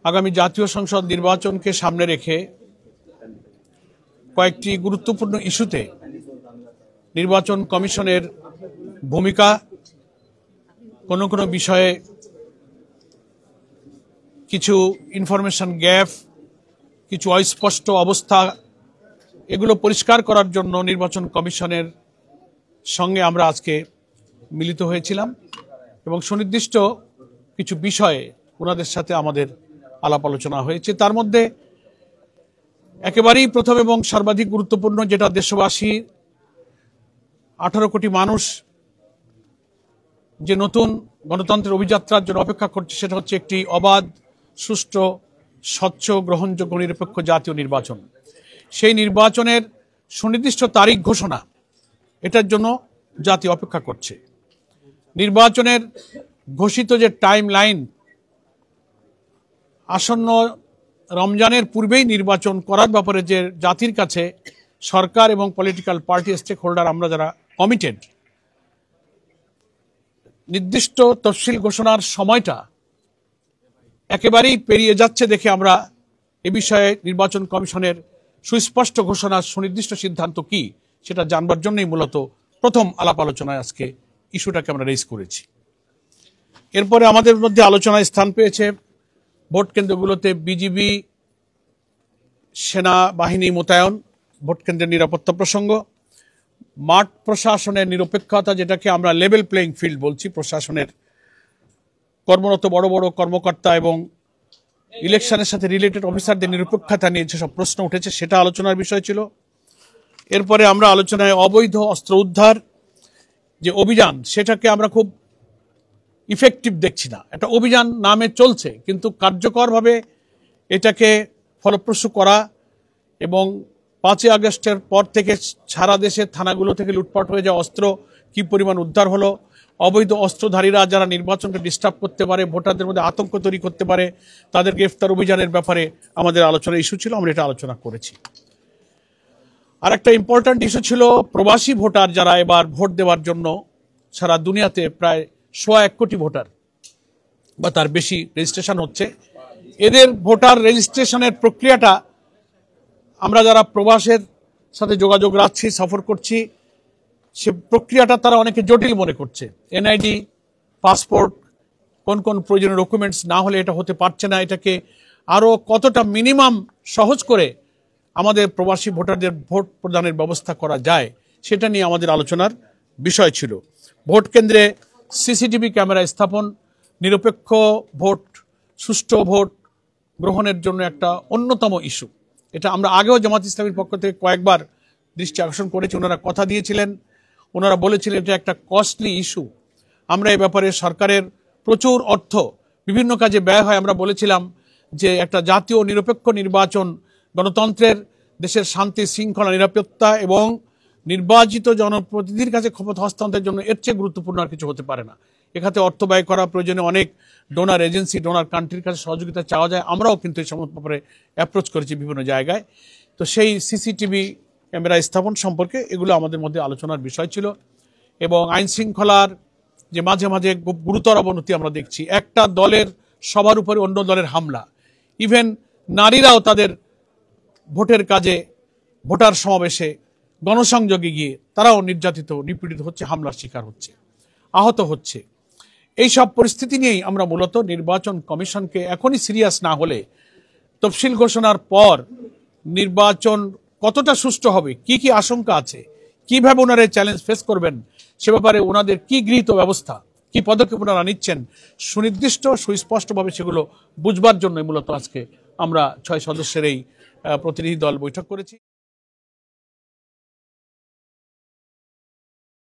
আগামী জাতীয় সংসদ নির্বাচনকে সামনে রেখে কয়েকটি গুরুত্বপূর্ণ ইস্যুতে নির্বাচন কমিশনের ভূমিকা, কোনো কোনো বিষয়ে কিছু ইনফরমেশন গ্যাপ, কিছু অস্পষ্ট অবস্থা, এগুলো পরিষ্কার করার জন্য নির্বাচন কমিশনের সঙ্গে আমরা আজকে মিলিত হয়েছিলাম এবং সুনির্দিষ্ট কিছু বিষয়ে ওনাদের সাথে আমাদের আলাপ আলোচনা হয়েছে। তার মধ্যে একেবারেই প্রথম এবং সর্বাধিক গুরুত্বপূর্ণ, যেটা দেশবাসী 18 কোটি মানুষ যে নতুন গণতন্ত্রের অভিযাত্রার জন্য অপেক্ষা করছে, সেটা হচ্ছে একটি অবাধ, সুষ্ঠু, স্বচ্ছ, গ্রহণযোগ্য, নিরপেক্ষ জাতীয় নির্বাচন। সেই নির্বাচনের সুনির্দিষ্ট তারিখ ঘোষণা, এটার জন্য জাতি অপেক্ষা করছে। নির্বাচনের ঘোষিত যে টাইম লাইন, আসন্ন রমজানের পূর্বেই নির্বাচন করার ব্যাপারে যে জাতির কাছে সরকার এবং পলিটিক্যাল পার্টি স্টেক হোল্ডার আমরা যারা কমিটেড, নির্দিষ্ট তফসিল ঘোষণার সময়টা একেবারেই পেরিয়ে যাচ্ছে দেখে আমরা এ বিষয়ে নির্বাচন কমিশনের সুস্পষ্ট ঘোষণার সুনির্দিষ্ট সিদ্ধান্ত কি সেটা জানবার জন্যই মূলত প্রথম আলাপ আলোচনায় আজকে ইস্যুটাকে আমরা রেজ করেছি। এরপরে আমাদের মধ্যে আলোচনায় স্থান পেয়েছে ভোট কেন্দ্রগুলোতে বিজিবি সেনাবাহিনী মোতায়েন, ভোট কেন্দ্রের নিরাপত্তা প্রসঙ্গ, মাঠ প্রশাসনের নিরপেক্ষতা, যেটাকে আমরা লেভেল প্লেইং ফিল্ড বলছি, প্রশাসনের কর্মরত বড় বড় কর্মকর্তা এবং ইলেকশনের সাথে রিলেটেড অফিসারদের নিরপেক্ষতা নিয়ে যেসব প্রশ্ন উঠেছে সেটা আলোচনার বিষয় ছিল। এরপরে আমরা আলোচনায় অবৈধ অস্ত্র উদ্ধার যে অভিযান, সেটাকে আমরা খুব ইফেক্টিভ দেখছি না। একটা অভিযান নামে চলছে, কিন্তু কার্যকরভাবে এটাকে ফলপ্রসূ করা এবং 5ই আগস্টের পর থেকে সারা দেশের থানাগুলো থেকে লুটপাট হয়ে যাওয়া অস্ত্র কি পরিমাণ উদ্ধার হলো, অবৈধ অস্ত্রধারীরা যারা নির্বাচনকে ডিস্টার্ব করতে পারে, ভোটারদের মধ্যে আতঙ্ক তৈরি করতে পারে, তাদের গ্রেফতার অভিযানের ব্যাপারে আমাদের আলোচনার ইস্যু ছিল, আমরা এটা আলোচনা করেছি। আর একটা ইম্পর্ট্যান্ট ইস্যু ছিল প্রবাসী ভোটার যারা এবার ভোট দেওয়ার জন্য সারা দুনিয়াতে প্রায় 1.25 কোটি ভোটার বা তার বেশি রেজিস্ট্রেশন হচ্ছে। এদের ভোটার রেজিস্ট্রেশনের প্রক্রিয়াটা আমরা যারা প্রবাসের সাথে যোগাযোগ রাখছি, সফর করছি, সে প্রক্রিয়াটা তারা অনেকে জটিল মনে করছে। এনআইডি, পাসপোর্ট, কোন কোন প্রয়োজনীয় ডকুমেন্টস না হলে এটা হতে পারছে না। এটাকে আরও কতটা মিনিমাম সহজ করে আমাদের প্রবাসী ভোটারদের ভোট প্রদানের ব্যবস্থা করা যায়, সেটা নিয়ে আমাদের আলোচনার বিষয় ছিল। ভোট কেন্দ্রে সিসিটিভি ক্যামেরা স্থাপন, নিরপেক্ষ ভোট, সুষ্ঠু ভোট গ্রহণের জন্য একটা অন্যতম ইস্যু। এটা আমরা আগেও জামাত ইসলামীর পক্ষ থেকে কয়েকবার দৃষ্টি আকর্ষণ করেছি। ওনারা কথা দিয়েছিলেন, ওনারা বলেছিলেন এটা একটা কস্টলি ইস্যু, আমরা এই ব্যাপারে সরকারের প্রচুর অর্থ বিভিন্ন কাজে ব্যয় হয়। আমরা বলেছিলাম যে একটা জাতীয় নিরপেক্ষ নির্বাচন গণতন্ত্রের, দেশের শান্তি শৃঙ্খলা নিরাপত্তা এবং নির্বাচিত জনপ্রতিনিধির কাছে ক্ষমতা হস্তান্তরের জন্য এর চেয়ে গুরুত্বপূর্ণ আর কিছু হতে পারে না। এখানে অর্থ ব্যয় করা প্রয়োজনে অনেক ডোনার এজেন্সি, ডোনার কান্ট্রির কাছে সহযোগিতা চাওয়া যায়। আমরাও কিন্তু এই সমস্ত ব্যাপারে অ্যাপ্রোচ করেছি বিভিন্ন জায়গায়। তো সেই সিসিটিভি ক্যামেরা স্থাপন সম্পর্কে এগুলো আমাদের মধ্যে আলোচনার বিষয় ছিল। এবং আইন শৃঙ্খলার যে মাঝে মাঝে খুব গুরুতর অবনতি আমরা দেখছি, একটা দলের সবার উপরে অন্য দলের হামলা, ইভেন নারীরাও তাদের ভোটের কাজে, ভোটার সমাবেশে, গণসংযোগে গিয়ে তারাও নির্যাতিত, নিপীড়িত হচ্ছে, হামলার শিকার হচ্ছে, আহত হচ্ছে। এই সব পরিস্থিতি নিয়েই আমরা মূলত নির্বাচন কমিশনকে এখনই সিরিয়াস না হলে তফসিল ঘোষণার পর নির্বাচন কতটা সুষ্ঠু হবে, কি কি আশঙ্কা আছে, কিভাবে ওনারা চ্যালেঞ্জ ফেস করবেন, সে ব্যাপারে ওনাদের কি গৃহীত ব্যবস্থা, কি পদক্ষেপ ওনারা নিচ্ছেন, সুনির্দিষ্ট সুস্পষ্টভাবে সেগুলো বুঝবার জন্য মূলত আজকে আমরা 6 সদস্যের এই প্রতিনিধি দল বৈঠক করেছি।